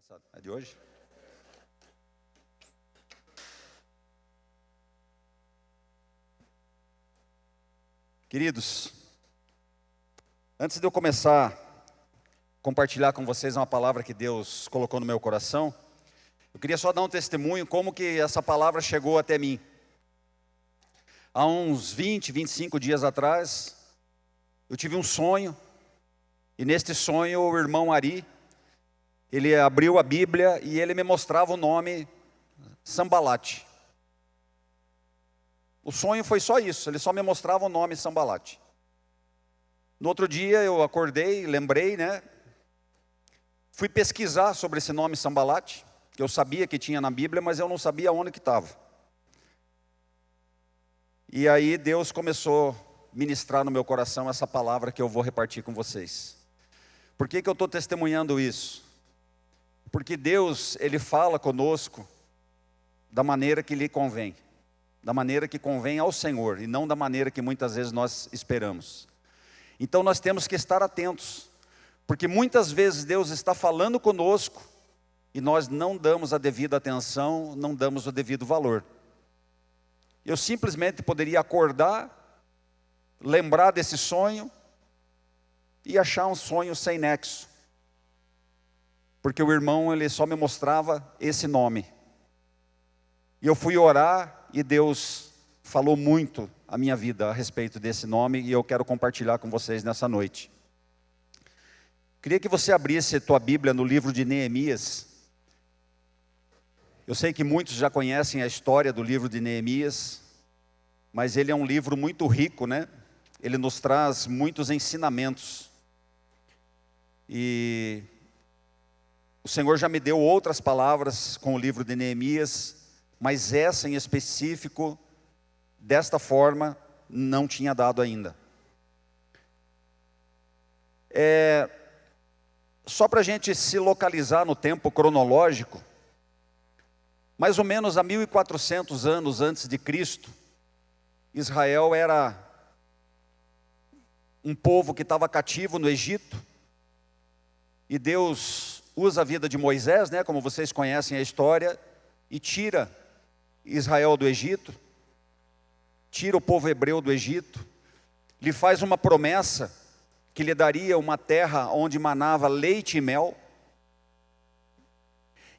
passada? É de hoje? Queridos, antes de eu começar a compartilhar com vocês uma palavra que Deus colocou no meu coração, eu queria só dar um testemunho como que essa palavra chegou até mim. Há uns 25 dias atrás, eu tive um sonho, e neste sonho o irmão Ari, ele abriu a Bíblia e ele me mostrava o nome Sambalate. O sonho foi só isso, ele só me mostrava o nome Sambalate. No outro dia eu acordei, lembrei, fui pesquisar sobre esse nome Sambalate, que eu sabia que tinha na Bíblia, mas eu não sabia onde que estava. E aí Deus começou a ministrar no meu coração essa palavra que eu vou repartir com vocês. Por que eu estou testemunhando isso? Porque Deus, Ele fala conosco da maneira que lhe convém. Da maneira que convém ao Senhor, e não da maneira que muitas vezes nós esperamos. Então nós temos que estar atentos, porque muitas vezes Deus está falando conosco, e nós não damos a devida atenção, não damos o devido valor. Eu simplesmente poderia acordar, lembrar desse sonho, e achar um sonho sem nexo. Porque o irmão, ele só me mostrava esse nome. E eu fui orar, e Deus falou muito a minha vida a respeito desse nome, e eu quero compartilhar com vocês nessa noite. Queria que você abrisse a tua Bíblia no livro de Neemias. Eu sei que muitos já conhecem a história do livro de Neemias, mas ele é um livro muito rico, Ele nos traz muitos ensinamentos. E o Senhor já me deu outras palavras com o livro de Neemias, mas essa em específico, desta forma, não tinha dado ainda. Só para a gente se localizar no tempo cronológico, mais ou menos há 1400 anos antes de Cristo, Israel era um povo que estava cativo no Egito, e Deus usa a vida de Moisés, como vocês conhecem a história, e tira Israel do Egito, tira o povo hebreu do Egito, lhe faz uma promessa que lhe daria uma terra onde manava leite e mel.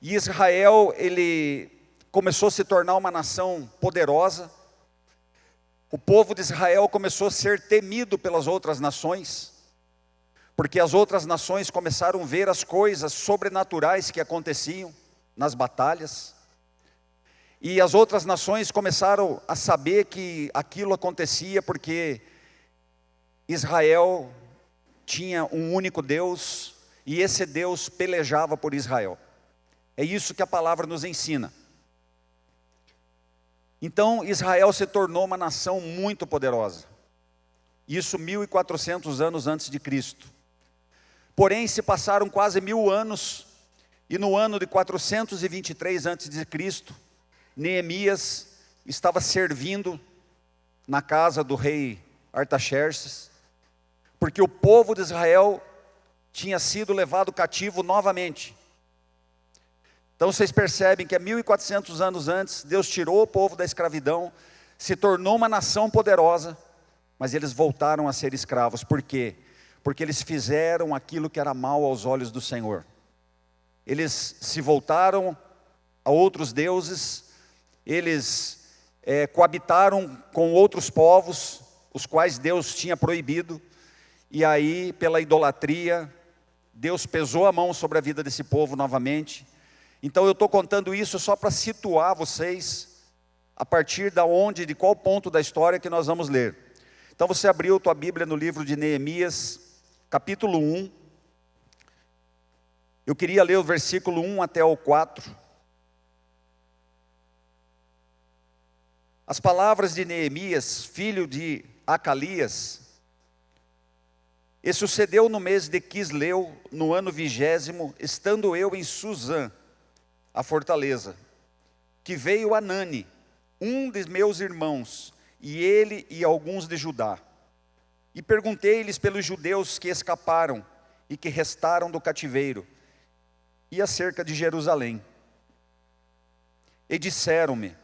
E Israel, ele começou a se tornar uma nação poderosa. O povo de Israel começou a ser temido pelas outras nações, porque as outras nações começaram a ver as coisas sobrenaturais que aconteciam nas batalhas. E as outras nações começaram a saber que aquilo acontecia porque Israel tinha um único Deus, e esse Deus pelejava por Israel. É isso que a palavra nos ensina. Então Israel se tornou uma nação muito poderosa. Isso 1400 anos antes de Cristo. Porém se passaram quase 1000 anos, e no ano de 423 antes de Cristo, Neemias estava servindo na casa do rei Artaxerxes, porque o povo de Israel tinha sido levado cativo novamente. Então vocês percebem que 1400 anos antes, Deus tirou o povo da escravidão, se tornou uma nação poderosa, mas eles voltaram a ser escravos. Por quê? Porque eles fizeram aquilo que era mal aos olhos do Senhor. Eles se voltaram a outros deuses, eles coabitaram com outros povos, os quais Deus tinha proibido, e aí pela idolatria, Deus pesou a mão sobre a vida desse povo novamente. Então eu estou contando isso só para situar vocês, a partir de qual ponto da história que nós vamos ler. Então você abriu tua Bíblia no livro de Neemias, capítulo 1, eu queria ler o versículo 1 até o 4, As palavras de Neemias, filho de Acalias. E sucedeu no mês de Quisleu, no ano 20º, estando eu em Suzã, a fortaleza, que veio Anani, um de meus irmãos, e ele e alguns de Judá. E perguntei-lhes pelos judeus que escaparam e que restaram do cativeiro, e acerca de Jerusalém. E disseram-me: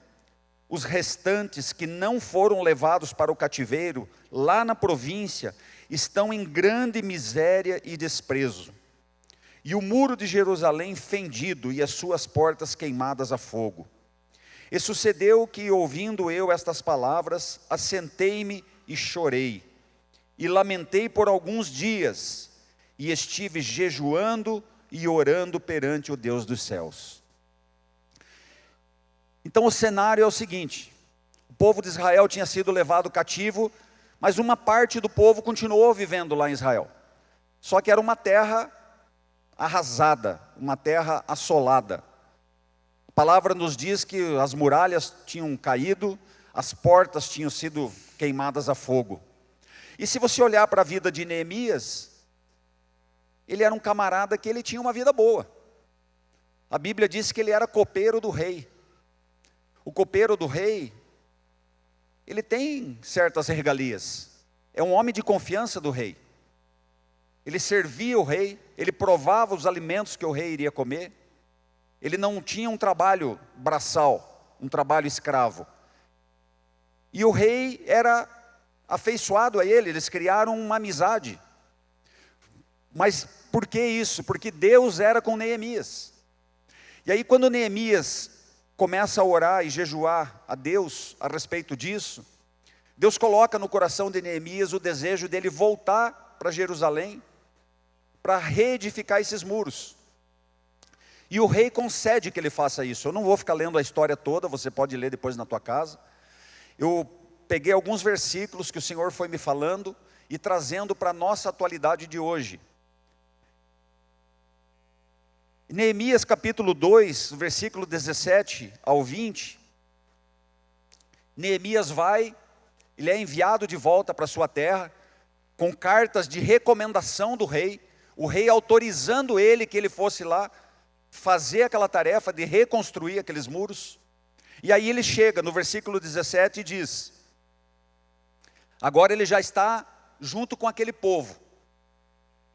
os restantes que não foram levados para o cativeiro, lá na província, estão em grande miséria e desprezo. E o muro de Jerusalém fendido e as suas portas queimadas a fogo. E sucedeu que, ouvindo eu estas palavras, assentei-me e chorei. E lamentei por alguns dias, e estive jejuando e orando perante o Deus dos céus. Então o cenário é o seguinte: o povo de Israel tinha sido levado cativo, mas uma parte do povo continuou vivendo lá em Israel. Só que era uma terra arrasada, uma terra assolada. A palavra nos diz que as muralhas tinham caído, as portas tinham sido queimadas a fogo. E se você olhar para a vida de Neemias, ele era um camarada que ele tinha uma vida boa. A Bíblia diz que ele era copeiro do rei. O copeiro do rei, ele tem certas regalias. É um homem de confiança do rei. Ele servia o rei, ele provava os alimentos que o rei iria comer. Ele não tinha um trabalho braçal, um trabalho escravo. E o rei era afeiçoado a ele, eles criaram uma amizade. Mas por que isso? Porque Deus era com Neemias. E aí quando Neemias começa a orar e jejuar a Deus a respeito disso, Deus coloca no coração de Neemias o desejo dele voltar para Jerusalém, para reedificar esses muros. E o rei concede que ele faça isso. Eu não vou ficar lendo a história toda, você pode ler depois na tua casa. Eu peguei alguns versículos que o Senhor foi me falando e trazendo para a nossa atualidade de hoje. Neemias capítulo 2, versículo 17 ao 20. Neemias vai, ele é enviado de volta para sua terra, com cartas de recomendação do rei, o rei autorizando ele que ele fosse lá fazer aquela tarefa de reconstruir aqueles muros. E aí ele chega no versículo 17 e diz, agora ele já está junto com aquele povo.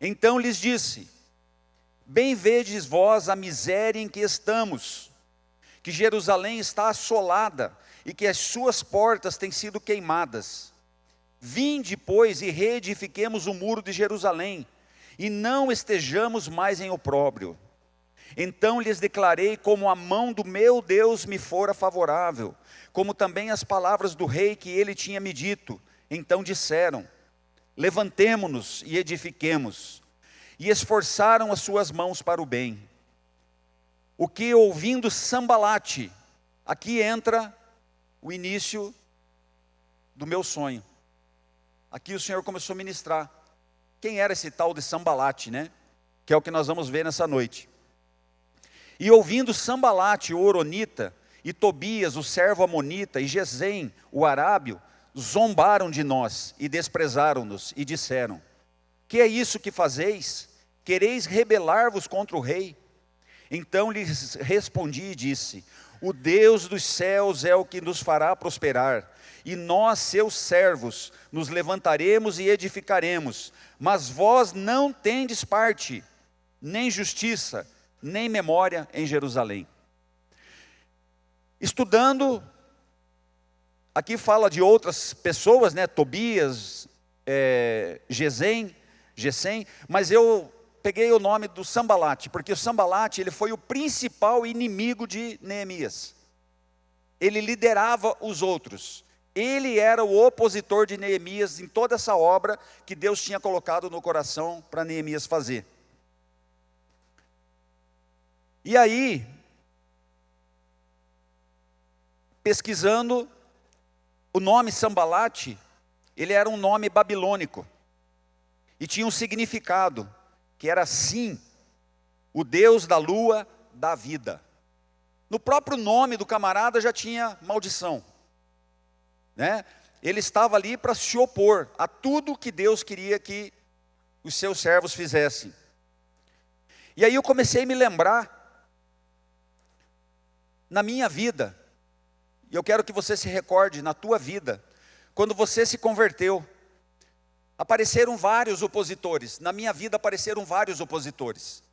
Então lhes disse: bem vedes vós a miséria em que estamos, que Jerusalém está assolada e que as suas portas têm sido queimadas. Vinde, pois, e reedifiquemos o muro de Jerusalém, e não estejamos mais em opróbrio. Então lhes declarei como a mão do meu Deus me fora favorável, como também as palavras do rei que ele tinha me dito. Então disseram: levantemo-nos e edifiquemos. E esforçaram as suas mãos para o bem. O que, ouvindo Sambalate, aqui entra o início do meu sonho. Aqui o Senhor começou a ministrar. Quem era esse tal de Sambalate, né? Que é o que nós vamos ver nessa noite. E ouvindo Sambalate, o horonita, e Tobias, o servo amonita, e Gesem, o arábio, zombaram de nós e desprezaram-nos, e disseram: que é isso que fazeis? Quereis rebelar-vos contra o rei? Então lhes respondi e disse: o Deus dos céus é o que nos fará prosperar, e nós, seus servos, nos levantaremos e edificaremos, mas vós não tendes parte, nem justiça, nem memória em Jerusalém. Estudando, aqui fala de outras pessoas, né? Tobias, Gesem, mas eu peguei o nome do Sambalate, porque o Sambalate ele foi o principal inimigo de Neemias. Ele liderava os outros. Ele era o opositor de Neemias em toda essa obra que Deus tinha colocado no coração para Neemias fazer. E aí, pesquisando, o nome Sambalate, ele era um nome babilônico. E tinha um significado, que era sim, o Deus da lua da vida. No próprio nome do camarada já tinha maldição, né? Ele estava ali para se opor a tudo que Deus queria que os seus servos fizessem. E aí eu comecei a me lembrar, na minha vida, e eu quero que você se recorde na tua vida, quando você se converteu, apareceram vários opositores. Na minha vida apareceram vários opositores.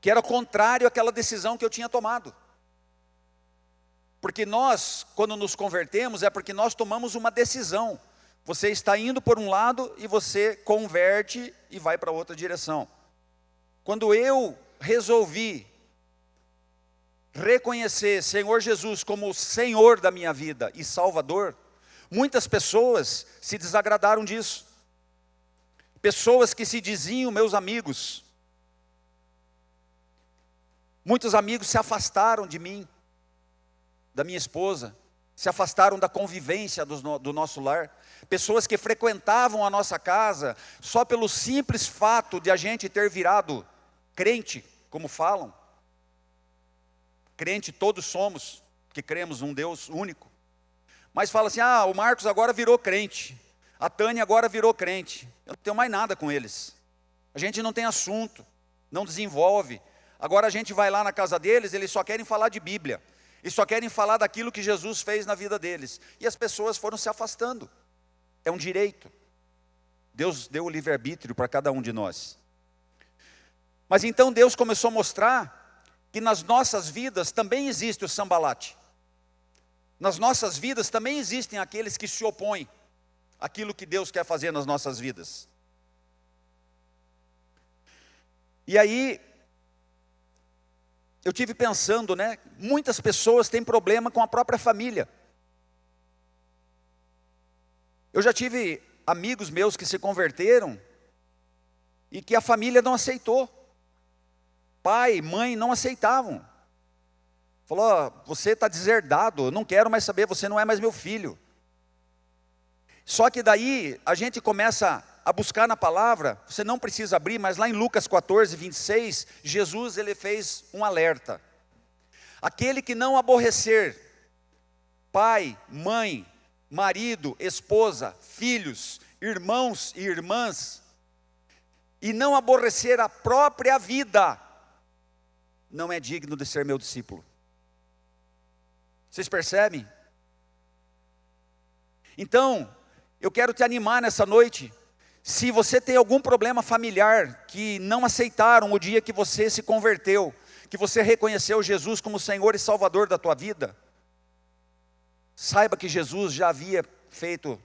que era contrário àquela decisão que eu tinha tomado. Porque nós, quando nos convertemos, é porque nós tomamos uma decisão. Você está indo por um lado e você converte e vai para outra direção. Quando eu resolvi reconhecer Senhor Jesus como o Senhor da minha vida e Salvador, muitas pessoas se desagradaram disso. Pessoas que se diziam meus amigos. Muitos amigos se afastaram de mim, da minha esposa, se afastaram da convivência do nosso lar. Pessoas que frequentavam a nossa casa só pelo simples fato de a gente ter virado crente, como falam. Crente todos somos, que cremos num Deus único. Mas fala assim, o Marcos agora virou crente, a Tânia agora virou crente. Eu não tenho mais nada com eles. A gente não tem assunto, não desenvolve. Agora a gente vai lá na casa deles, eles só querem falar de Bíblia. E só querem falar daquilo que Jesus fez na vida deles. E as pessoas foram se afastando. É um direito. Deus deu o livre-arbítrio para cada um de nós. Mas então Deus começou a mostrar que nas nossas vidas também existe o sambalate. Nas nossas vidas também existem aqueles que se opõem àquilo que Deus quer fazer nas nossas vidas. E aí, eu tive pensando, muitas pessoas têm problema com a própria família. Eu já tive amigos meus que se converteram e que a família não aceitou. Pai, mãe não aceitavam. Falou, você está deserdado, eu não quero mais saber, você não é mais meu filho. Só que daí a gente começa a buscar na palavra, você não precisa abrir, mas lá em Lucas 14, 26, Jesus ele fez um alerta. Aquele que não aborrecer pai, mãe, marido, esposa, filhos, irmãos e irmãs, e não aborrecer a própria vida, não é digno de ser meu discípulo. Vocês percebem? Então, eu quero te animar nessa noite. Se você tem algum problema familiar que não aceitaram o dia que você se converteu, que você reconheceu Jesus como Senhor e Salvador da tua vida, saiba que Jesus já havia feito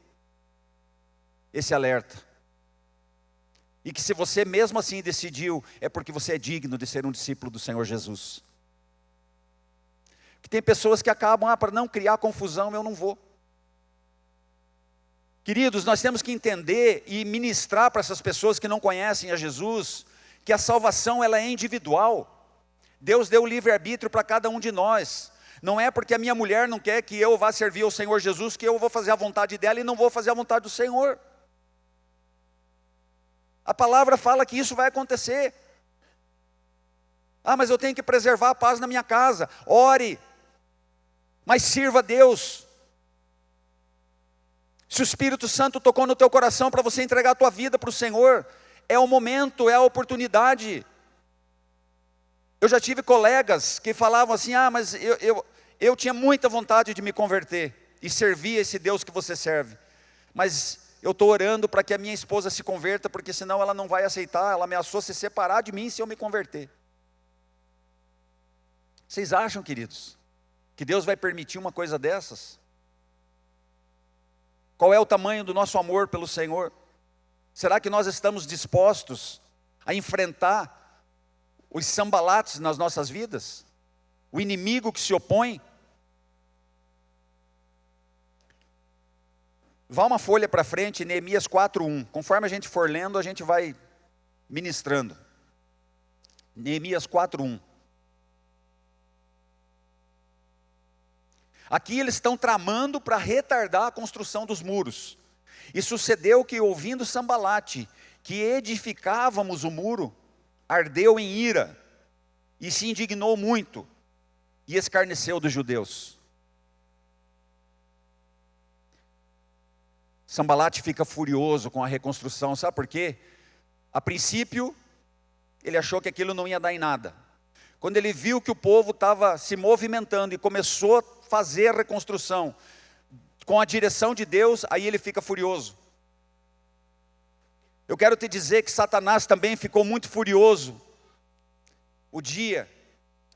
esse alerta. E que se você mesmo assim decidiu, é porque você é digno de ser um discípulo do Senhor Jesus. Que tem pessoas que acabam, para não criar confusão, eu não vou. Queridos, nós temos que entender e ministrar para essas pessoas que não conhecem a Jesus, que a salvação ela é individual. Deus deu o livre-arbítrio para cada um de nós. Não é porque a minha mulher não quer que eu vá servir ao Senhor Jesus, que eu vou fazer a vontade dela e não vou fazer a vontade do Senhor. A palavra fala que isso vai acontecer. Mas eu tenho que preservar a paz na minha casa. Ore, mas sirva a Deus. Se o Espírito Santo tocou no teu coração para você entregar a tua vida para o Senhor, é o momento, é a oportunidade. Eu já tive colegas que falavam assim, mas eu tinha muita vontade de me converter e servir esse Deus que você serve, mas eu estou orando para que a minha esposa se converta, porque senão ela não vai aceitar, ela ameaçou se separar de mim se eu me converter. Vocês acham, queridos, que Deus vai permitir uma coisa dessas? Qual é o tamanho do nosso amor pelo Senhor? Será que nós estamos dispostos a enfrentar os sambalates nas nossas vidas? O inimigo que se opõe? Vá uma folha para frente, Neemias 4:1. Conforme a gente for lendo, a gente vai ministrando. Neemias 4:1. Aqui eles estão tramando para retardar a construção dos muros. E sucedeu que, ouvindo Sambalate, que edificávamos o muro, ardeu em ira, e se indignou muito, e escarneceu dos judeus. Sambalate fica furioso com a reconstrução, sabe por quê? A princípio, ele achou que aquilo não ia dar em nada. Quando ele viu que o povo estava se movimentando e começou a fazer a reconstrução com a direção de Deus, aí ele fica furioso. Eu quero te dizer que Satanás também ficou muito furioso o dia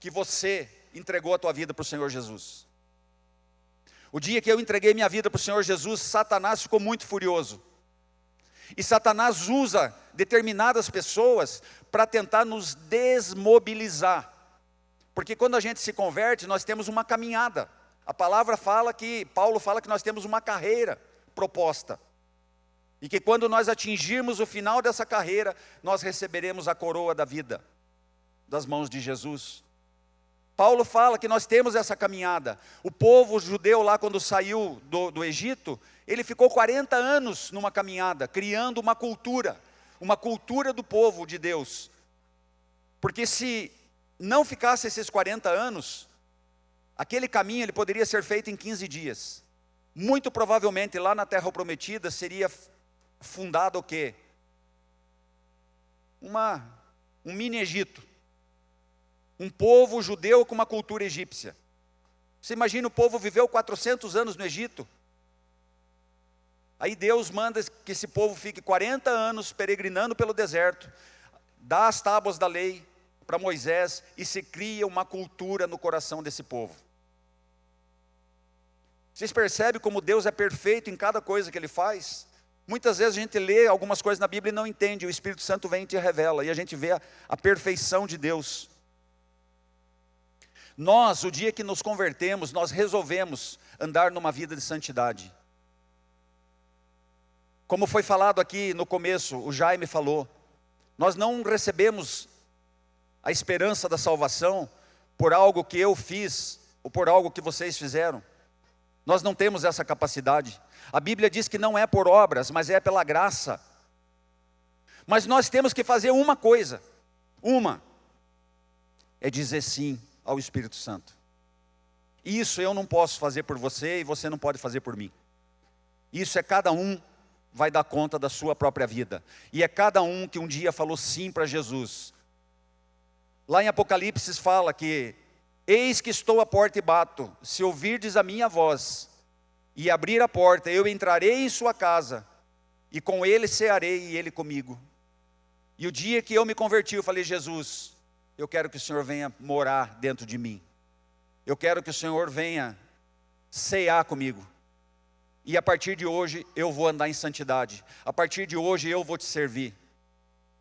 que você entregou a tua vida para o Senhor Jesus. O dia que eu entreguei minha vida para o Senhor Jesus, Satanás ficou muito furioso. E Satanás usa determinadas pessoas para tentar nos desmobilizar. Porque quando a gente se converte, nós temos uma caminhada. A palavra fala que, Paulo fala que nós temos uma carreira proposta. E que quando nós atingirmos o final dessa carreira, nós receberemos a coroa da vida das mãos de Jesus. Paulo fala que nós temos essa caminhada. O povo judeu lá, quando saiu do Egito, ele ficou 40 anos numa caminhada, criando uma cultura do povo de Deus. Porque se não ficasse esses 40 anos, aquele caminho ele poderia ser feito em 15 dias. Muito provavelmente lá na Terra Prometida seria fundado o quê? Um mini Egito. Um povo judeu com uma cultura egípcia. Você imagina, o povo viveu 400 anos no Egito. Aí Deus manda que esse povo fique 40 anos peregrinando pelo deserto, dá as tábuas da lei para Moisés e se cria uma cultura no coração desse povo. Vocês percebem como Deus é perfeito em cada coisa que Ele faz? Muitas vezes a gente lê algumas coisas na Bíblia e não entende, o Espírito Santo vem e te revela, e a gente vê a perfeição de Deus. Nós, o dia que nos convertemos, nós resolvemos andar numa vida de santidade. Como foi falado aqui no começo, o Jaime falou, nós não recebemos a esperança da salvação por algo que eu fiz, ou por algo que vocês fizeram. Nós não temos essa capacidade. A Bíblia diz que não é por obras, mas é pela graça. Mas nós temos que fazer uma coisa, é dizer sim ao Espírito Santo. Isso eu não posso fazer por você e você não pode fazer por mim. Isso é cada um vai dar conta da sua própria vida. E é cada um que um dia falou sim para Jesus. Lá em Apocalipse fala que eis que estou à porta e bato, se ouvirdes a minha voz e abrir a porta, eu entrarei em sua casa e com ele cearei e ele comigo. E o dia que eu me converti, eu falei, Jesus, eu quero que o Senhor venha morar dentro de mim. Eu quero que o Senhor venha cear comigo. E a partir de hoje eu vou andar em santidade. A partir de hoje eu vou te servir.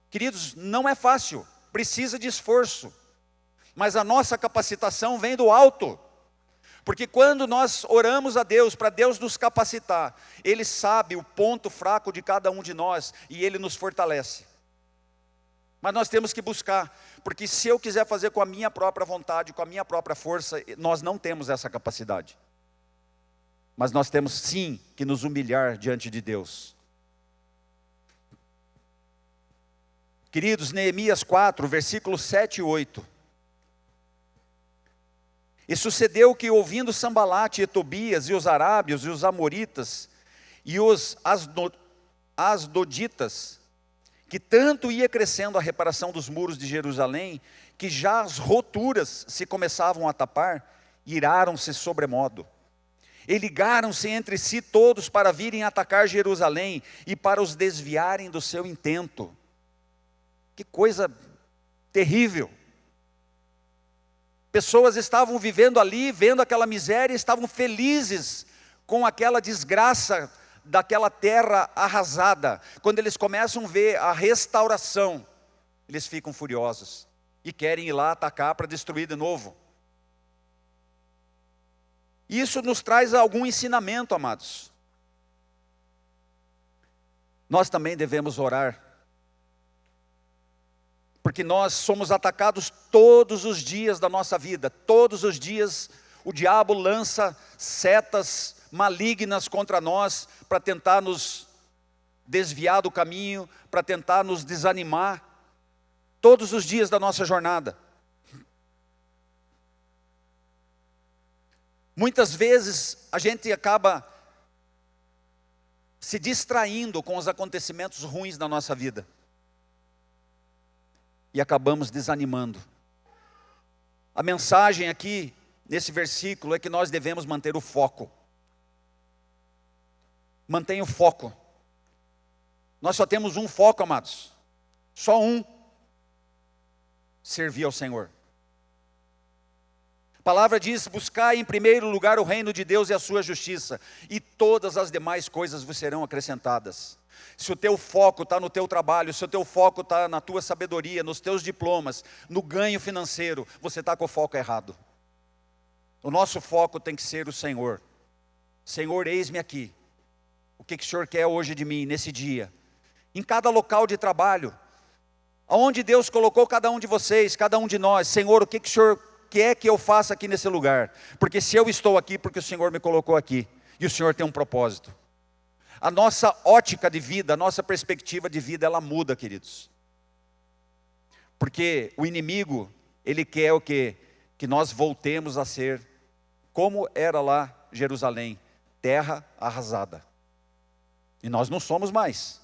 Queridos, não é fácil, precisa de esforço. Mas a nossa capacitação vem do alto. Porque quando nós oramos a Deus, para Deus nos capacitar, Ele sabe o ponto fraco de cada um de nós e Ele nos fortalece. Mas nós temos que buscar, porque se eu quiser fazer com a minha própria vontade, com a minha própria força, nós não temos essa capacidade. Mas nós temos sim que nos humilhar diante de Deus. Queridos, Neemias 4, versículos 7 e 8. E sucedeu que, ouvindo Sambalate e Tobias, e os arábios, e os amoritas, e os asdoditas, que tanto ia crescendo a reparação dos muros de Jerusalém, que já as roturas se começavam a tapar, iraram-se sobremodo. E ligaram-se entre si todos para virem atacar Jerusalém, e para os desviarem do seu intento. Que coisa terrível. Pessoas estavam vivendo ali, vendo aquela miséria, estavam felizes com aquela desgraça daquela terra arrasada. Quando eles começam a ver a restauração, eles ficam furiosos e querem ir lá atacar para destruir de novo. Isso nos traz algum ensinamento, amados. Nós também devemos orar, porque nós somos atacados todos os dias da nossa vida. Todos os dias o diabo lança setas malignas contra nós para tentar nos desviar do caminho, para tentar nos desanimar. Todos os dias da nossa jornada. Muitas vezes a gente acaba se distraindo com os acontecimentos ruins da nossa vida. E acabamos desanimando. A mensagem aqui, nesse versículo, é que nós devemos manter o foco. Mantenha o foco. Nós só temos um foco, amados. Só um. servir ao Senhor. A palavra diz: buscai em primeiro lugar o reino de Deus e a sua justiça, e todas as demais coisas vos serão acrescentadas. Se o teu foco está no teu trabalho, se o teu foco está na tua sabedoria, nos teus diplomas, no ganho financeiro, você está com o foco errado. O nosso foco tem que ser o Senhor. Senhor, eis-me aqui. O que o Senhor quer hoje de mim, nesse dia? Em cada local de trabalho, aonde Deus colocou cada um de vocês, cada um de nós. Senhor, o que o Senhor quer que eu faça aqui nesse lugar? Porque se eu estou aqui, porque o Senhor me colocou aqui. E o Senhor tem um propósito. A nossa ótica de vida, a nossa perspectiva de vida, ela muda, queridos. Porque o inimigo, ele quer o quê? Que nós voltemos a ser como era lá Jerusalém, terra arrasada. E nós não somos mais.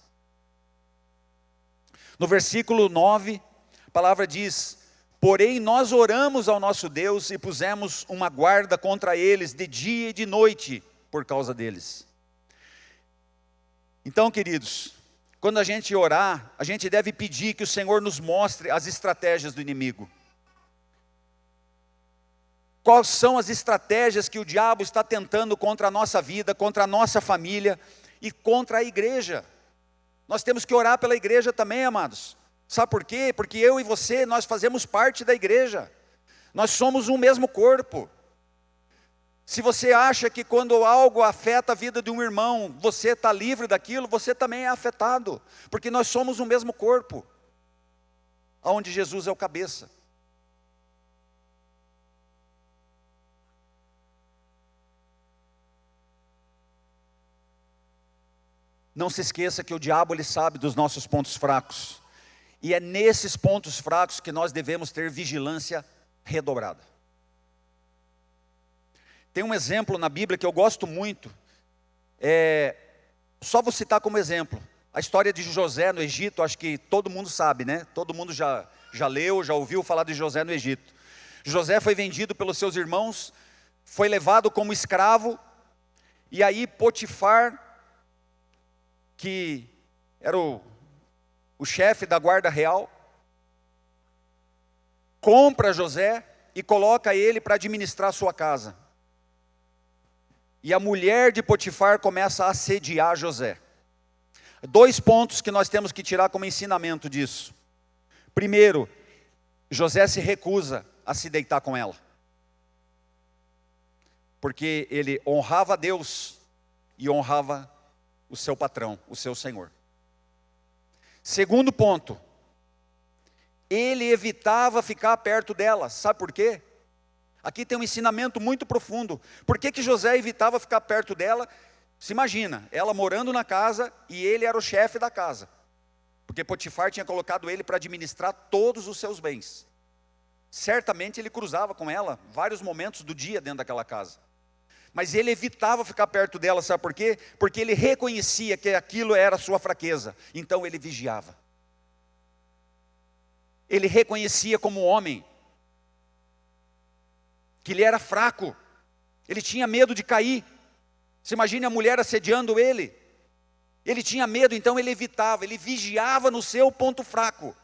No versículo 9, a palavra diz: porém nós oramos ao nosso Deus e pusemos uma guarda contra eles de dia e de noite por causa deles. Então, queridos, quando a gente orar, a gente deve pedir que o Senhor nos mostre as estratégias do inimigo. Quais são as estratégias que o diabo está tentando contra a nossa vida, contra a nossa família e contra a igreja? Nós temos que orar pela igreja também, amados. Sabe por quê? Porque eu e você, nós fazemos parte da igreja. Nós somos um mesmo corpo. Se você acha que quando algo afeta a vida de um irmão, você está livre daquilo, você também é afetado. Porque nós somos um mesmo corpo, onde Jesus é o cabeça. Não se esqueça que o diabo, ele sabe dos nossos pontos fracos. E é nesses pontos fracos que nós devemos ter vigilância redobrada. Tem um exemplo na Bíblia que eu gosto muito. Só vou citar como exemplo. A história de José no Egito, acho que todo mundo sabe, né? Todo mundo já leu, já ouviu falar de José no Egito. José foi vendido pelos seus irmãos, foi levado como escravo, e aí Potifar, que era o chefe da guarda real, compra José e coloca ele para administrar a sua casa. E a mulher de Potifar começa a assediar José. 2 pontos que nós temos que tirar como ensinamento disso. Primeiro, José se recusa a se deitar com ela, porque ele honrava a Deus e honrava o seu patrão, o seu senhor. Segundo ponto, ele evitava ficar perto dela. Sabe por quê? Aqui tem um ensinamento muito profundo. Por que José evitava ficar perto dela? Se imagina, ela morando na casa e ele era o chefe da casa. Porque Potifar tinha colocado ele para administrar todos os seus bens. Certamente ele cruzava com ela vários momentos do dia dentro daquela casa. Mas ele evitava ficar perto dela, sabe por quê? Porque ele reconhecia que aquilo era a sua fraqueza. Então ele vigiava. Ele reconhecia como homem que ele era fraco. Ele tinha medo de cair. Você imagina a mulher assediando ele. Ele tinha medo, então ele evitava, ele vigiava no seu ponto fraco.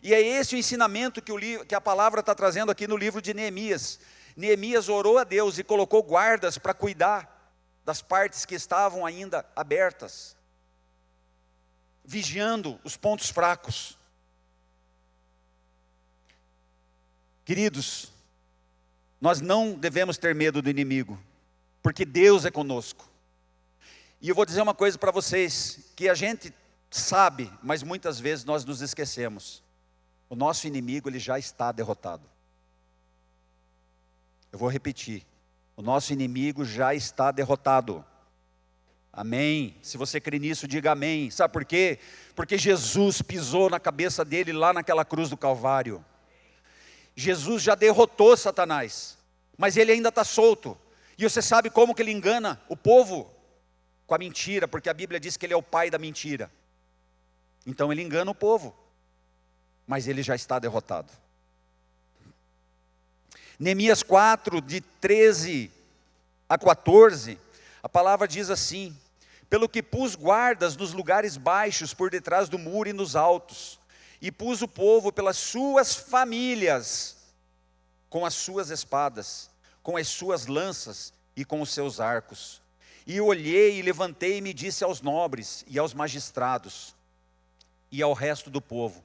E é esse o ensinamento que a palavra está trazendo aqui no livro de Neemias. Neemias orou a Deus e colocou guardas para cuidar das partes que estavam ainda abertas, vigiando os pontos fracos. Queridos, nós não devemos ter medo do inimigo, porque Deus é conosco. E eu vou dizer uma coisa para vocês, que a gente sabe, mas muitas vezes nós nos esquecemos. O nosso inimigo, ele já está derrotado. Eu vou repetir. O nosso inimigo já está derrotado. Amém. Se você crê nisso, diga amém. Sabe por quê? Porque Jesus pisou na cabeça dele lá naquela cruz do Calvário. Jesus já derrotou Satanás, mas ele ainda está solto. E você sabe como que ele engana o povo? Com a mentira, porque a Bíblia diz que ele é o pai da mentira. Então ele engana o povo, mas ele já está derrotado. Neemias 4, de 13 a 14, a palavra diz assim: pelo que pus guardas nos lugares baixos por detrás do muro e nos altos, e pus o povo pelas suas famílias, com as suas espadas, com as suas lanças e com os seus arcos. E olhei e levantei e me disse aos nobres e aos magistrados e ao resto do povo: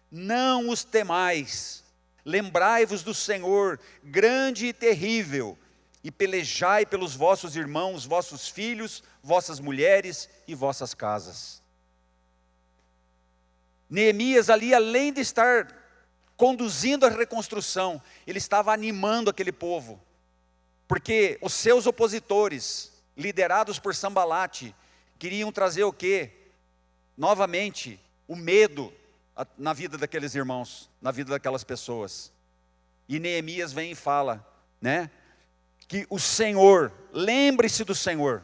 não os temais, lembrai-vos do Senhor, grande e terrível, e pelejai pelos vossos irmãos, vossos filhos, vossas mulheres e vossas casas. Neemias ali, além de estar conduzindo a reconstrução, ele estava animando aquele povo, porque os seus opositores, liderados por Sambalate, queriam trazer o quê? Novamente, o medo na vida daqueles irmãos, na vida daquelas pessoas. E Neemias vem e fala, né? Que o Senhor, lembre-se do Senhor.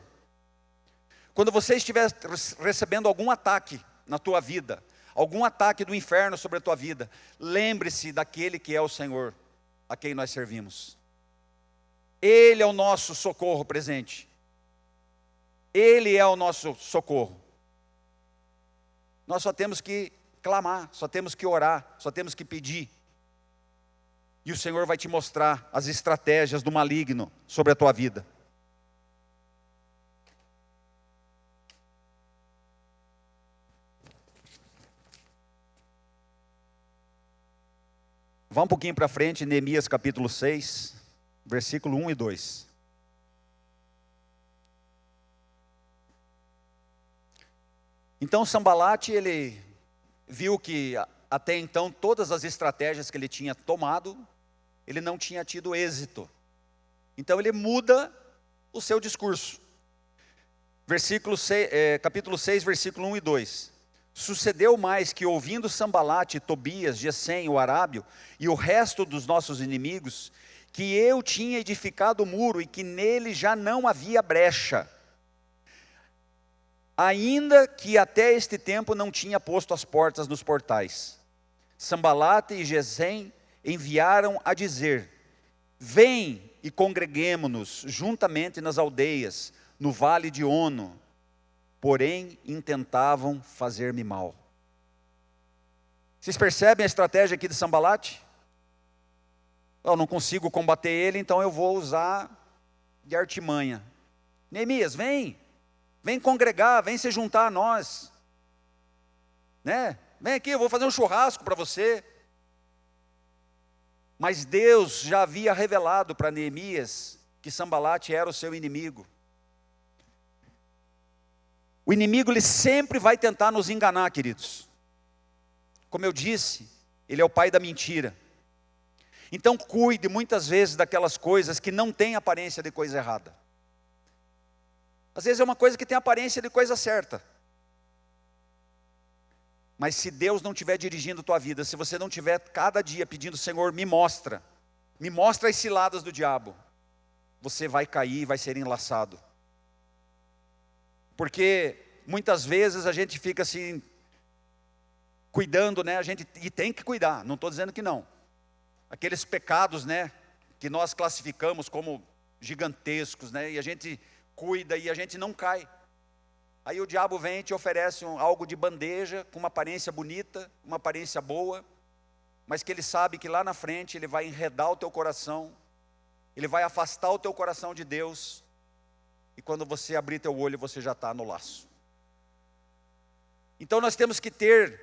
Quando você estiver recebendo algum ataque na tua vida, algum ataque do inferno sobre a tua vida, lembre-se daquele que é o Senhor, a quem nós servimos. Ele é o nosso socorro presente. Ele é o nosso socorro. Nós só temos que clamar, só temos que orar, só temos que pedir. E o Senhor vai te mostrar as estratégias do maligno sobre a tua vida. Vá um pouquinho para frente, Neemias capítulo 6, versículo 1 e 2. Então Sambalate, ele viu que até então todas as estratégias que ele tinha tomado, ele não tinha tido êxito. Então ele muda o seu discurso. Capítulo 6, versículo 1 e 2. Sucedeu mais que, ouvindo Sambalate, Tobias, Gesem, o arábio, e o resto dos nossos inimigos, que eu tinha edificado o muro e que nele já não havia brecha, ainda que até este tempo não tinha posto as portas nos portais. Sambalate e Gesem enviaram a dizer: vem e congreguemo-nos juntamente nas aldeias, no vale de Ono. Porém, intentavam fazer-me mal. Vocês percebem a estratégia aqui de Sambalate? Eu não consigo combater ele, então eu vou usar de artimanha. Neemias, vem congregar, vem se juntar a nós, né? Vem aqui, eu vou fazer um churrasco para você. Mas Deus já havia revelado para Neemias que Sambalate era o seu inimigo. O inimigo, ele sempre vai tentar nos enganar, queridos. Como eu disse, ele é o pai da mentira. Então cuide muitas vezes daquelas coisas que não têm aparência de coisa errada. Às vezes é uma coisa que tem aparência de coisa certa. Mas se Deus não estiver dirigindo a tua vida, se você não estiver cada dia pedindo: Senhor, me mostra as ciladas do diabo, você vai cair e vai ser enlaçado. Porque muitas vezes a gente fica assim, cuidando, né? E tem que cuidar, não estou dizendo que não. Aqueles pecados, né, que nós classificamos como gigantescos, né? E a gente cuida e a gente não cai. Aí o diabo vem e te oferece algo de bandeja, com uma aparência bonita, uma aparência boa, mas que ele sabe que lá na frente ele vai enredar o teu coração, ele vai afastar o teu coração de Deus, e quando você abrir teu olho, você já está no laço. Então nós temos que ter,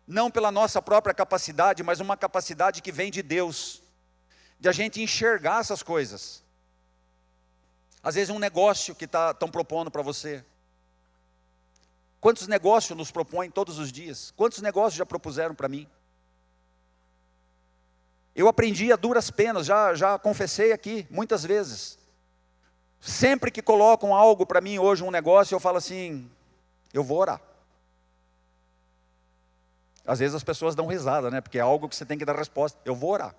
não pela nossa própria capacidade, mas uma capacidade que vem de Deus, de a gente enxergar essas coisas. Às vezes um negócio que estão propondo para você. Quantos negócios nos propõem todos os dias? Quantos negócios já propuseram para mim? Eu aprendi a duras penas, já confessei aqui muitas vezes. Sempre que colocam algo para mim hoje, um negócio, eu falo assim: eu vou orar. Às vezes as pessoas dão risada, né? Porque é algo que você tem que dar resposta. Eu vou orar.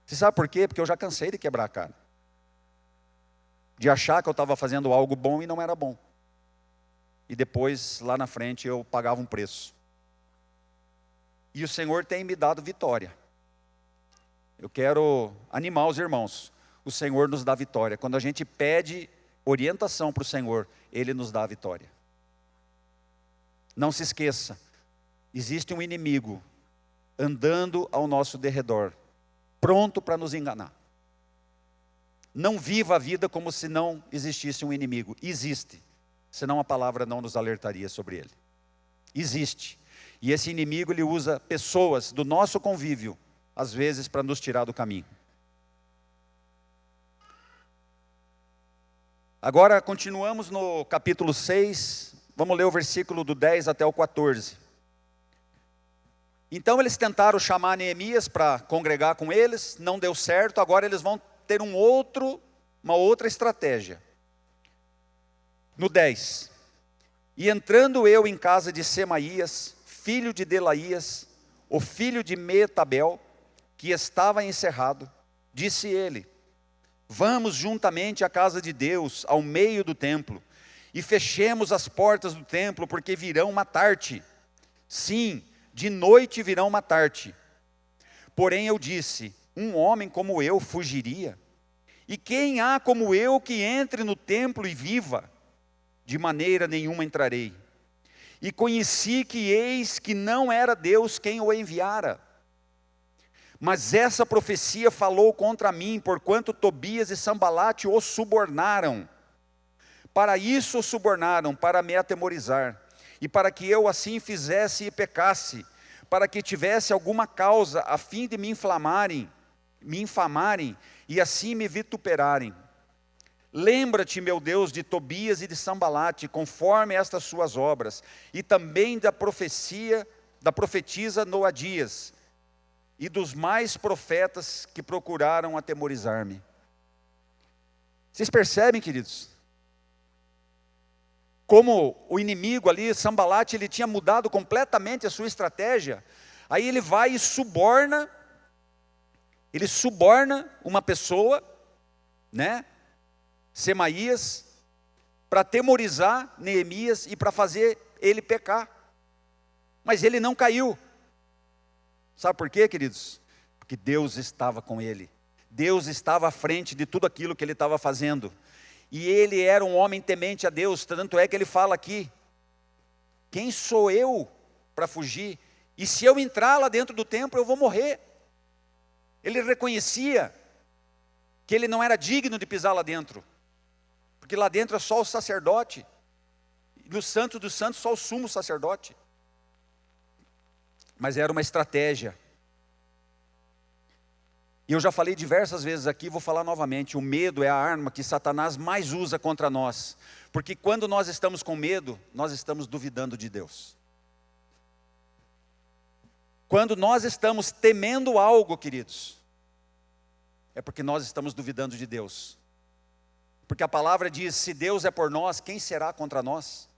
Você sabe por quê? Porque eu já cansei de quebrar a cara. De achar que eu estava fazendo algo bom e não era bom. E depois, lá na frente, eu pagava um preço. E o Senhor tem me dado vitória. Eu quero animar os irmãos. O Senhor nos dá vitória. Quando a gente pede orientação para o Senhor, Ele nos dá a vitória. Não se esqueça, existe um inimigo andando ao nosso derredor, pronto para nos enganar. Não viva a vida como se não existisse um inimigo. Existe, senão a palavra não nos alertaria sobre ele. Existe. E esse inimigo, ele usa pessoas do nosso convívio, às vezes, para nos tirar do caminho. Agora, continuamos no capítulo 6, vamos ler o versículo do 10 até o 14. Então eles tentaram chamar Neemias para congregar com eles, não deu certo, agora eles vão ter uma outra estratégia. No 10. E entrando eu em casa de Semaías, filho de Delaías, o filho de Metabel, que estava encerrado, disse ele: vamos juntamente à casa de Deus, ao meio do templo, e fechemos as portas do templo, porque virão matar-te. Sim, de noite virão matar-te. Porém eu disse: um homem como eu fugiria? E quem há como eu que entre no templo e viva? De maneira nenhuma entrarei. E conheci que eis que não era Deus quem o enviara. Mas essa profecia falou contra mim, porquanto Tobias e Sambalate o subornaram. Para isso o subornaram, para me atemorizar, e para que eu assim fizesse e pecasse, para que tivesse alguma causa, a fim de me infamarem, e assim me vituperarem. Lembra-te, meu Deus, de Tobias e de Sambalate, conforme estas suas obras, e também da profetisa Noadias, e dos mais profetas que procuraram atemorizar-me. Vocês percebem, queridos? Como o inimigo ali, Sambalate, ele tinha mudado completamente a sua estratégia. Aí ele vai e suborna uma pessoa, né? Semaías, para atemorizar Neemias e para fazer ele pecar. Mas ele não caiu. Sabe por quê, queridos? Porque Deus estava com ele. Deus estava à frente de tudo aquilo que ele estava fazendo. E ele era um homem temente a Deus, tanto é que ele fala aqui: quem sou eu para fugir? E se eu entrar lá dentro do templo, eu vou morrer. Ele reconhecia que ele não era digno de pisar lá dentro, porque lá dentro é só o sacerdote, no Santo dos Santos só o sumo sacerdote. Mas era uma estratégia. E eu já falei diversas vezes aqui, vou falar novamente: o medo é a arma que Satanás mais usa contra nós. Porque quando nós estamos com medo, nós estamos duvidando de Deus. Quando nós estamos temendo algo, queridos, é porque nós estamos duvidando de Deus. Porque a palavra diz: se Deus é por nós, quem será contra nós?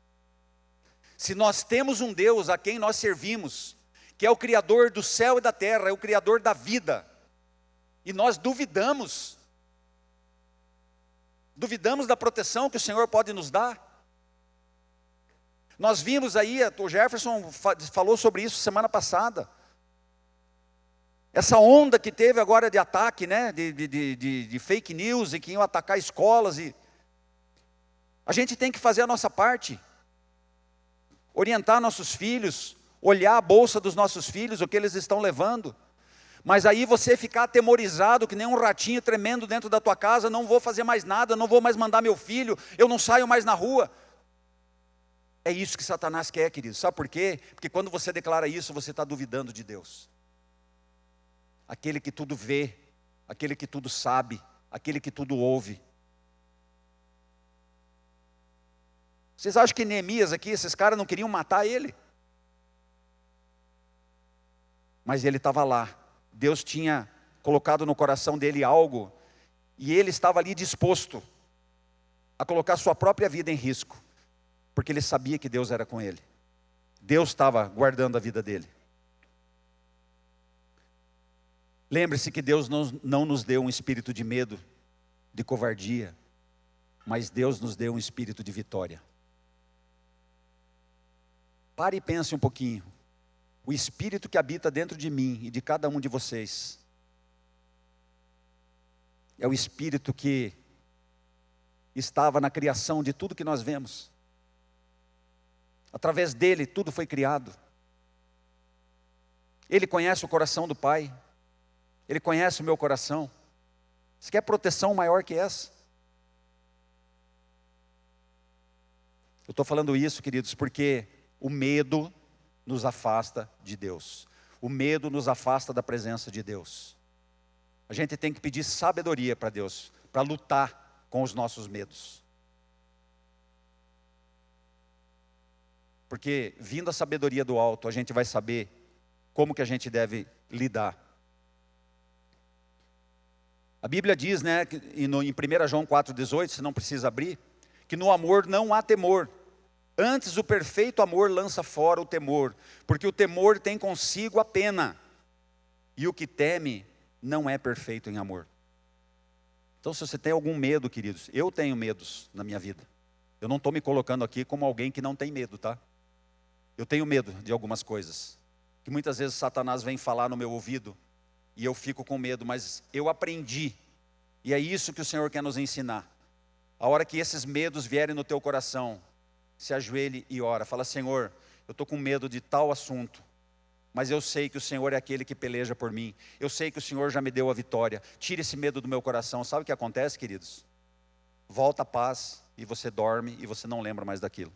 Se nós temos um Deus a quem nós servimos, que é o Criador do céu e da terra, é o Criador da vida, e nós duvidamos da proteção que o Senhor pode nos dar. Nós vimos aí, o Jefferson falou sobre isso semana passada, essa onda que teve agora de ataque, né, de fake news, e que iam atacar escolas. E a gente tem que fazer a nossa parte, orientar nossos filhos, olhar a bolsa dos nossos filhos, o que eles estão levando. Mas aí você ficar atemorizado, que nem um ratinho tremendo dentro da tua casa: não vou fazer mais nada, não vou mais mandar meu filho, eu não saio mais na rua. É isso que Satanás quer, querido. Sabe por quê? Porque quando você declara isso, você está duvidando de Deus. Aquele que tudo vê, aquele que tudo sabe, aquele que tudo ouve. Vocês acham que Neemias aqui, esses caras não queriam matar ele? Mas ele estava lá. Deus tinha colocado no coração dele algo, e ele estava ali disposto a colocar sua própria vida em risco, porque ele sabia que Deus era com ele. Deus estava guardando a vida dele. Lembre-se que Deus não nos deu um espírito de medo, de covardia, mas Deus nos deu um espírito de vitória. Pare e pense um pouquinho. O espírito que habita dentro de mim e de cada um de vocês é o espírito que estava na criação de tudo que nós vemos. Através dele tudo foi criado. Ele conhece o coração do Pai. Ele conhece o meu coração. Você quer proteção maior que essa? Eu estou falando isso, queridos, porque o medo nos afasta de Deus. O medo nos afasta da presença de Deus. A gente tem que pedir sabedoria para Deus, para lutar com os nossos medos. Porque vindo a sabedoria do alto, a gente vai saber como que a gente deve lidar. A Bíblia diz, né, em 1 João 4,18, você não precisa abrir, que no amor não há temor. Antes o perfeito amor lança fora o temor, porque o temor tem consigo a pena, e o que teme não é perfeito em amor. Então se você tem algum medo, queridos, eu tenho medos na minha vida. Eu não estou me colocando aqui como alguém que não tem medo, tá? Eu tenho medo de algumas coisas, que muitas vezes Satanás vem falar no meu ouvido, e eu fico com medo, mas eu aprendi, e é isso que o Senhor quer nos ensinar. A hora que esses medos vierem no teu coração, se ajoelhe e ora, fala: Senhor, eu estou com medo de tal assunto, mas eu sei que o Senhor é aquele que peleja por mim, eu sei que o Senhor já me deu a vitória, tira esse medo do meu coração. Sabe o que acontece, queridos? Volta a paz, e você dorme, e você não lembra mais daquilo.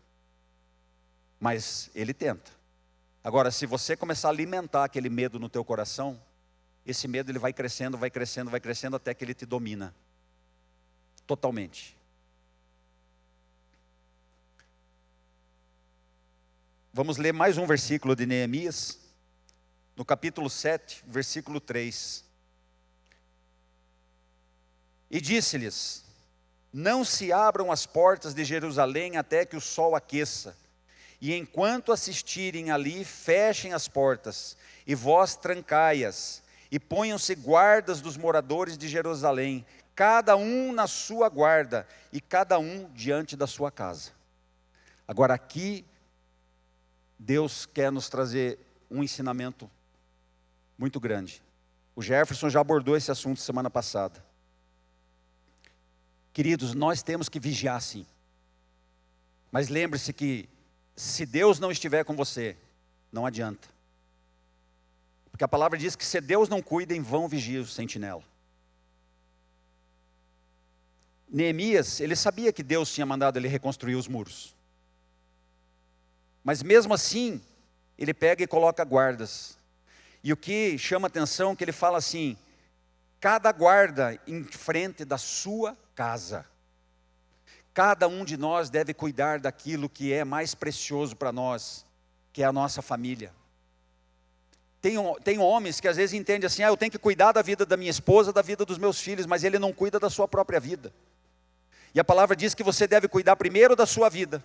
Mas ele tenta. Agora, se você começar a alimentar aquele medo no teu coração, esse medo ele vai crescendo, vai crescendo, vai crescendo, até que ele te domina totalmente. Vamos ler mais um versículo de Neemias, no capítulo 7, versículo 3. E disse-lhes: não se abram as portas de Jerusalém até que o sol aqueça, e enquanto assistirem ali, fechem as portas, e vós trancai-as, e ponham-se guardas dos moradores de Jerusalém, cada um na sua guarda, e cada um diante da sua casa. Agora aqui, Deus quer nos trazer um ensinamento muito grande. O Jefferson já abordou esse assunto semana passada. Queridos, nós temos que vigiar sim. Mas lembre-se que se Deus não estiver com você, não adianta. Porque a palavra diz que se Deus não cuida, em vão vigia o sentinela. Neemias, ele sabia que Deus tinha mandado ele reconstruir os muros. Mas mesmo assim, ele pega e coloca guardas. E o que chama atenção é que ele fala assim: cada guarda em frente da sua casa. Cada um de nós deve cuidar daquilo que é mais precioso para nós, que é a nossa família. Tem homens que às vezes entendem assim: eu tenho que cuidar da vida da minha esposa, da vida dos meus filhos, mas ele não cuida da sua própria vida. E a palavra diz que você deve cuidar primeiro da sua vida,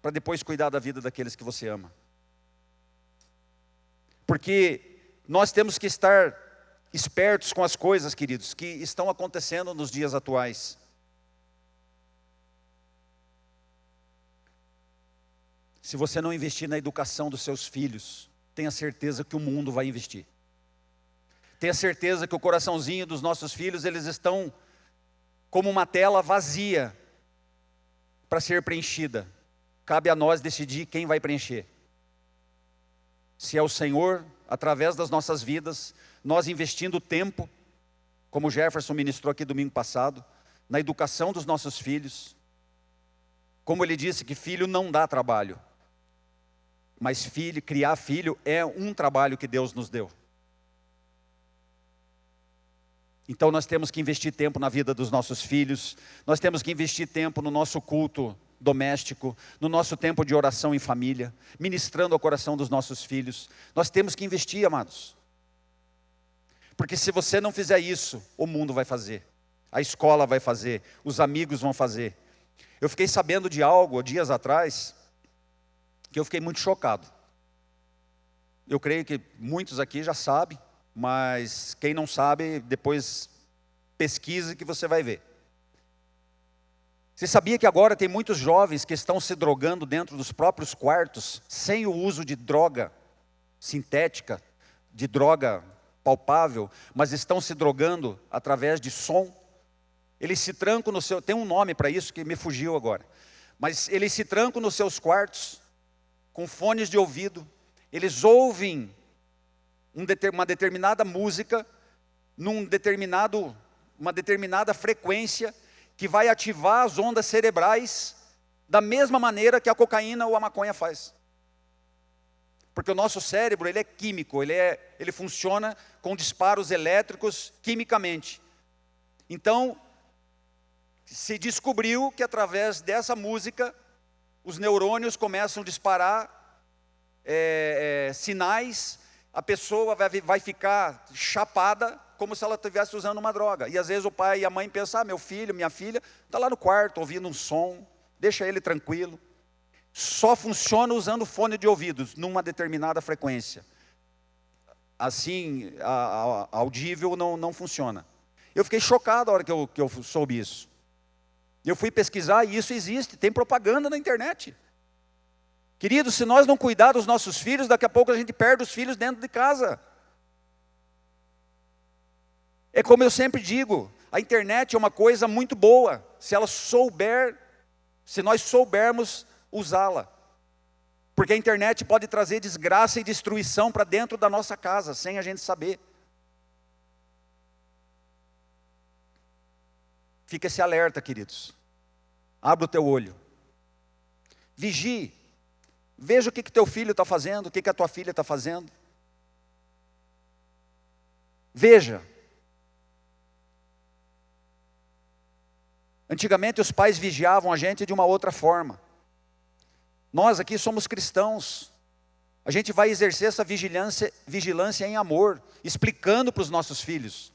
para depois cuidar da vida daqueles que você ama. Porque nós temos que estar espertos com as coisas, queridos, que estão acontecendo nos dias atuais. Se você não investir na educação dos seus filhos, tenha certeza que o mundo vai investir. Tenha certeza que o coraçãozinho dos nossos filhos, eles estão como uma tela vazia para ser preenchida. Cabe a nós decidir quem vai preencher. Se é o Senhor, através das nossas vidas, nós investindo tempo, como o Jefferson ministrou aqui domingo passado, na educação dos nossos filhos. Como ele disse que filho não dá trabalho, mas criar filho é um trabalho que Deus nos deu. Então nós temos que investir tempo na vida dos nossos filhos, nós temos que investir tempo no nosso culto doméstico, no nosso tempo de oração em família, ministrando ao coração dos nossos filhos. Nós temos que investir, amados. Porque se você não fizer isso, o mundo vai fazer, a escola vai fazer, os amigos vão fazer. Eu fiquei sabendo de algo, dias atrás, que eu fiquei muito chocado. Eu creio que muitos aqui já sabem, mas quem não sabe, depois pesquise que você vai ver. Você sabia que agora tem muitos jovens que estão se drogando dentro dos próprios quartos, sem o uso de droga sintética, de droga palpável, mas estão se drogando através de som? Eles se trancam no seu... Tem um nome para isso que me fugiu agora. Mas eles se trancam nos seus quartos, com fones de ouvido. Eles ouvem uma determinada música, uma determinada frequência, que vai ativar as ondas cerebrais da mesma maneira que a cocaína ou a maconha faz. Porque o nosso cérebro, ele é químico, ele funciona com disparos elétricos quimicamente. Então, se descobriu que através dessa música, os neurônios começam a disparar sinais, a pessoa vai ficar chapada, como se ela estivesse usando uma droga. E às vezes o pai e a mãe pensam, meu filho, minha filha, está lá no quarto ouvindo um som, deixa ele tranquilo. Só funciona usando fone de ouvidos, numa determinada frequência. Assim, a audível não funciona. Eu fiquei chocado a hora que eu soube isso. Eu fui pesquisar e isso existe, tem propaganda na internet. Queridos, se nós não cuidar dos nossos filhos, daqui a pouco a gente perde os filhos dentro de casa. É como eu sempre digo, a internet é uma coisa muito boa, se nós soubermos usá-la. Porque a internet pode trazer desgraça e destruição para dentro da nossa casa, sem a gente saber. Fica esse alerta, queridos. Abra o teu olho. Vigie. Veja o que teu filho está fazendo, o que a tua filha está fazendo. Veja. Antigamente os pais vigiavam a gente de uma outra forma. Nós aqui somos cristãos. A gente vai exercer essa vigilância em amor, explicando para os nossos filhos.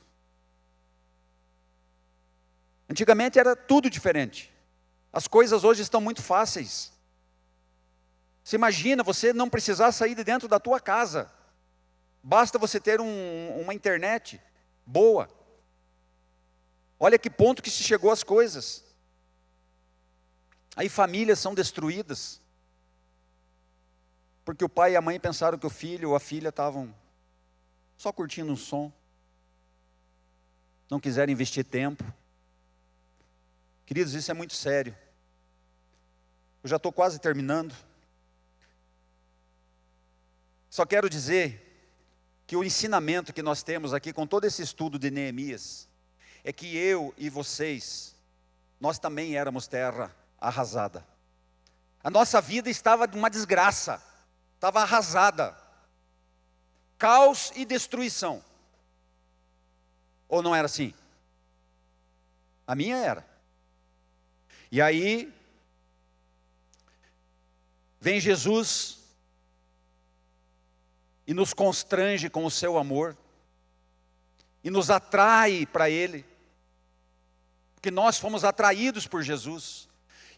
Antigamente era tudo diferente. As coisas hoje estão muito fáceis. Você imagina você não precisar sair de dentro da tua casa. Basta você ter uma internet boa. Olha que ponto que se chegou as coisas. Aí famílias são destruídas. Porque o pai e a mãe pensaram que o filho ou a filha estavam só curtindo um som. Não quiseram investir tempo. Queridos, isso é muito sério. Eu já estou quase terminando. Só quero dizer que o ensinamento que nós temos aqui com todo esse estudo de Neemias é que eu e vocês, nós também éramos terra arrasada. A nossa vida estava de uma desgraça, estava arrasada. Caos e destruição. Ou não era assim? A minha era. E aí, vem Jesus e nos constrange com o seu amor, e nos atrai para Ele, porque nós fomos atraídos por Jesus,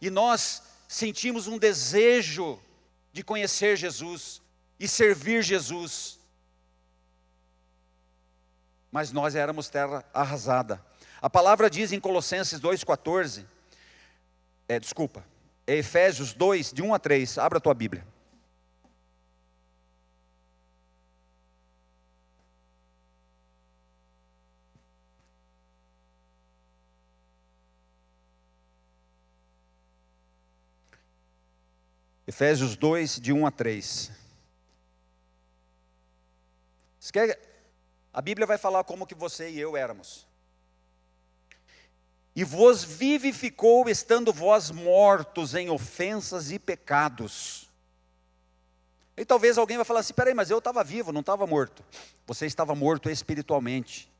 e nós sentimos um desejo de conhecer Jesus, e servir Jesus, mas nós éramos terra arrasada. A palavra diz em Colossenses 2,14, Efésios 2, de 1 a 3, abra a tua Bíblia. Efésios 2, de 1 a 3. A Bíblia vai falar como que você e eu éramos. E vos vivificou, estando vós mortos em ofensas e pecados. E talvez alguém vai falar assim, peraí, mas eu estava vivo, não estava morto. Você estava morto espiritualmente.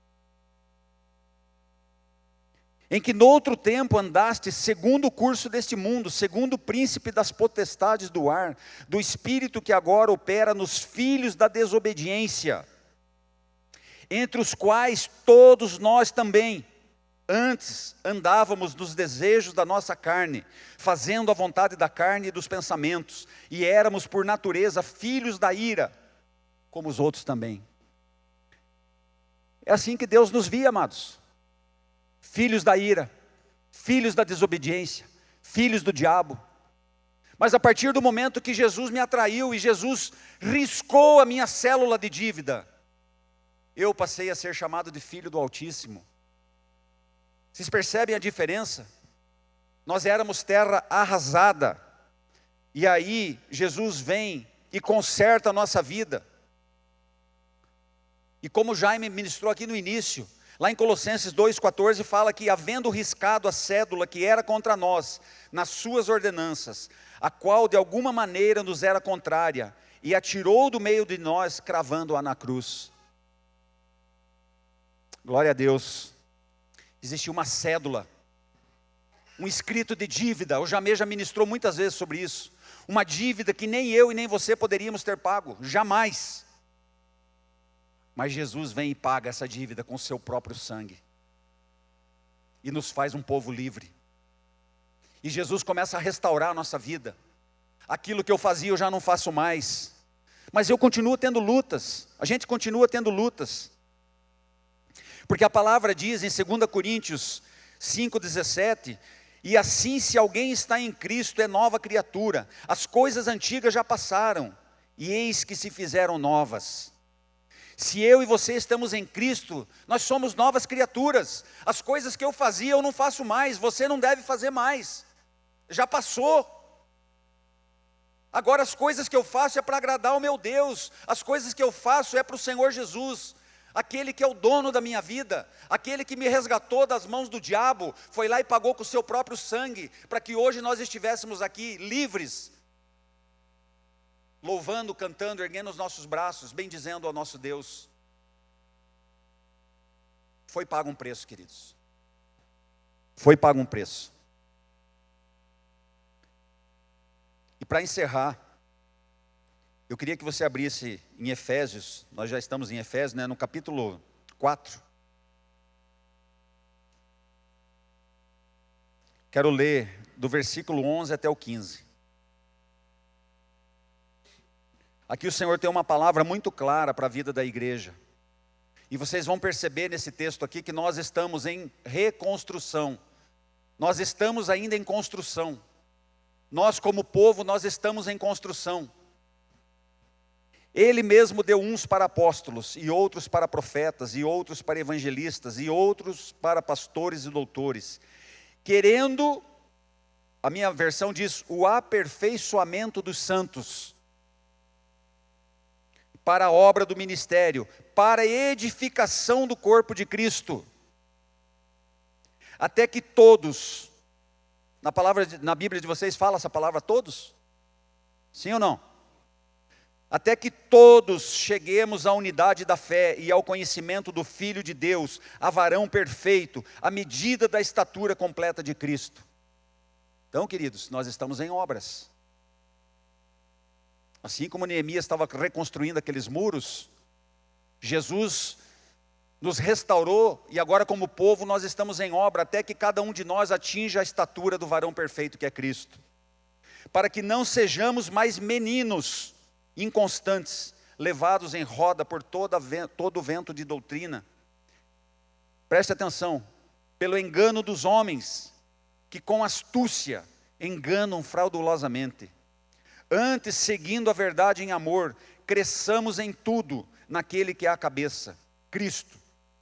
Em que no outro tempo andaste segundo o curso deste mundo, segundo o príncipe das potestades do ar, do espírito que agora opera nos filhos da desobediência, entre os quais todos nós também, antes andávamos nos desejos da nossa carne, fazendo a vontade da carne e dos pensamentos, e éramos por natureza filhos da ira, como os outros também. É assim que Deus nos via, amados. Filhos da ira, filhos da desobediência, filhos do diabo. Mas a partir do momento que Jesus me atraiu e Jesus riscou a minha célula de dívida, eu passei a ser chamado de filho do Altíssimo. Vocês percebem a diferença? Nós éramos terra arrasada, e aí Jesus vem e conserta a nossa vida. E como Jaime ministrou aqui no início, lá em Colossenses 2,14 fala que havendo riscado a cédula que era contra nós, nas suas ordenanças, a qual de alguma maneira nos era contrária, e atirou do meio de nós, cravando-a na cruz. Glória a Deus. Existia uma cédula, um escrito de dívida. O Jamê já ministrou muitas vezes sobre isso. Uma dívida que nem eu e nem você poderíamos ter pago, jamais. Mas Jesus vem e paga essa dívida com o seu próprio sangue. E nos faz um povo livre. E Jesus começa a restaurar a nossa vida. Aquilo que eu fazia eu já não faço mais. Mas eu continuo tendo lutas. A gente continua tendo lutas. Porque a palavra diz em 2 Coríntios 5,17: e assim, se alguém está em Cristo, é nova criatura. As coisas antigas já passaram, e eis que se fizeram novas. Se eu e você estamos em Cristo, nós somos novas criaturas. As coisas que eu fazia eu não faço mais, você não deve fazer mais. Já passou. Agora as coisas que eu faço é para agradar o meu Deus. As coisas que eu faço é para o Senhor Jesus. Aquele que é o dono da minha vida, aquele que me resgatou das mãos do diabo, foi lá e pagou com o seu próprio sangue, para que hoje nós estivéssemos aqui livres, louvando, cantando, erguendo os nossos braços, bendizendo ao nosso Deus. Foi pago um preço, queridos. Foi pago um preço. E para encerrar, eu queria que você abrisse em Efésios, nós já estamos em Efésios, no capítulo 4. Quero ler do versículo 11 até o 15. Aqui o Senhor tem uma palavra muito clara para a vida da igreja. E vocês vão perceber nesse texto aqui que nós estamos em reconstrução. Nós estamos ainda em construção. Nós como povo, nós estamos em construção. Ele mesmo deu uns para apóstolos, e outros para profetas, e outros para evangelistas, e outros para pastores e doutores, querendo, a minha versão diz, o aperfeiçoamento dos santos, para a obra do ministério, para a edificação do corpo de Cristo, até que todos, na Bíblia de vocês fala essa palavra todos? Sim ou não? Até que todos cheguemos à unidade da fé e ao conhecimento do Filho de Deus, a varão perfeito, à medida da estatura completa de Cristo. Então, queridos, nós estamos em obras. Assim como Neemias estava reconstruindo aqueles muros, Jesus nos restaurou e agora como povo nós estamos em obra até que cada um de nós atinja a estatura do varão perfeito que é Cristo. Para que não sejamos mais meninos inconstantes, levados em roda por todo o vento de doutrina. Preste atenção, pelo engano dos homens, que com astúcia enganam fraudulosamente. Antes, seguindo a verdade em amor, cresçamos em tudo naquele que é a cabeça, Cristo,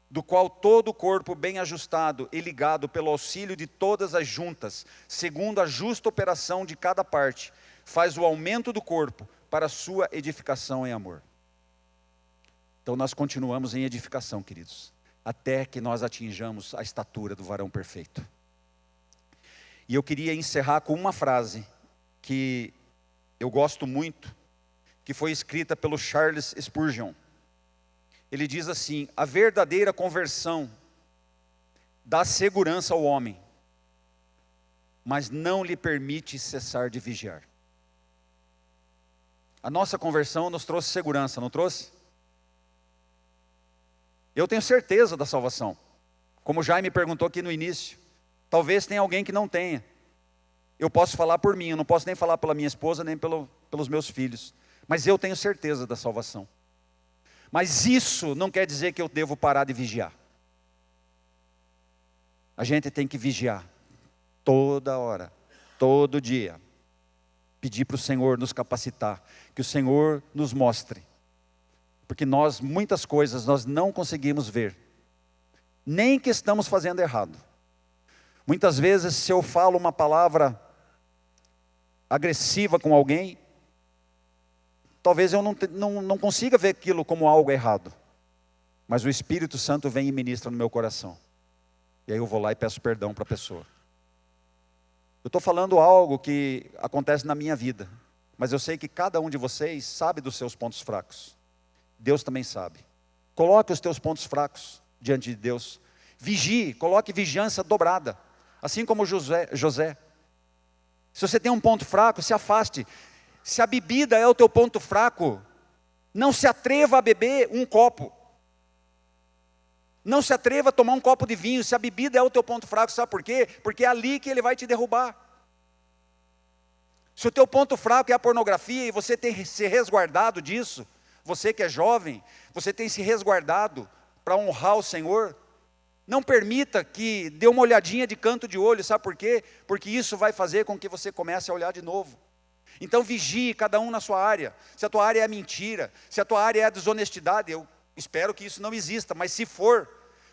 do qual todo o corpo bem ajustado e ligado pelo auxílio de todas as juntas, segundo a justa operação de cada parte, faz o aumento do corpo para a sua edificação em amor. Então nós continuamos em edificação, queridos, até que nós atinjamos a estatura do varão perfeito. E eu queria encerrar com uma frase que eu gosto muito, que foi escrita pelo Charles Spurgeon. Ele diz assim: a verdadeira conversão dá segurança ao homem, mas não lhe permite cessar de vigiar. A nossa conversão nos trouxe segurança, não trouxe? Eu tenho certeza da salvação. Como o Jaime perguntou aqui no início, talvez tenha alguém que não tenha. Eu posso falar por mim, eu não posso nem falar pela minha esposa, nem pelos meus filhos. Mas eu tenho certeza da salvação. Mas isso não quer dizer que eu devo parar de vigiar. A gente tem que vigiar toda hora, todo dia. Pedir para o Senhor nos capacitar, que o Senhor nos mostre. Porque muitas coisas nós não conseguimos ver, nem que estamos fazendo errado. Muitas vezes se eu falo uma palavra agressiva com alguém, talvez eu não consiga ver aquilo como algo errado. mas o Espírito Santo vem e ministra no meu coração. E aí eu vou lá e peço perdão para a pessoa. Eu estou falando algo que acontece na minha vida, mas eu sei que cada um de vocês sabe dos seus pontos fracos. Deus também sabe. Coloque os teus pontos fracos diante de Deus. Vigie, coloque vigilância dobrada, assim como José. Se você tem um ponto fraco, se afaste. Se a bebida é o teu ponto fraco, não se atreva a beber um copo. Não se atreva a tomar um copo de vinho. Se a bebida é o teu ponto fraco, sabe por quê? Porque é ali que ele vai te derrubar. Se o teu ponto fraco é a pornografia e você tem se resguardado disso, você que é jovem, você tem se resguardado para honrar o Senhor, não permita que dê uma olhadinha de canto de olho, sabe por quê? Porque isso vai fazer com que você comece a olhar de novo. Então vigie cada um na sua área. Se a tua área é a mentira, se a tua área é a desonestidade, eu espero que isso não exista, mas se for,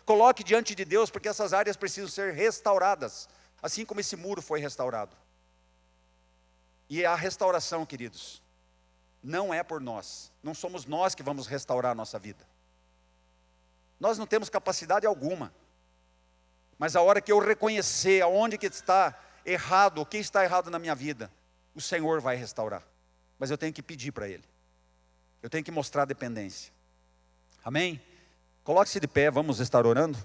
coloque diante de Deus, porque essas áreas precisam ser restauradas, assim como esse muro foi restaurado. E a restauração, queridos, não é por nós, não somos nós que vamos restaurar a nossa vida. Nós não temos capacidade alguma, mas a hora que eu reconhecer aonde que está errado, o que está errado na minha vida, o Senhor vai restaurar, mas eu tenho que pedir para Ele, eu tenho que mostrar dependência. Amém? Coloque-se de pé, vamos estar orando.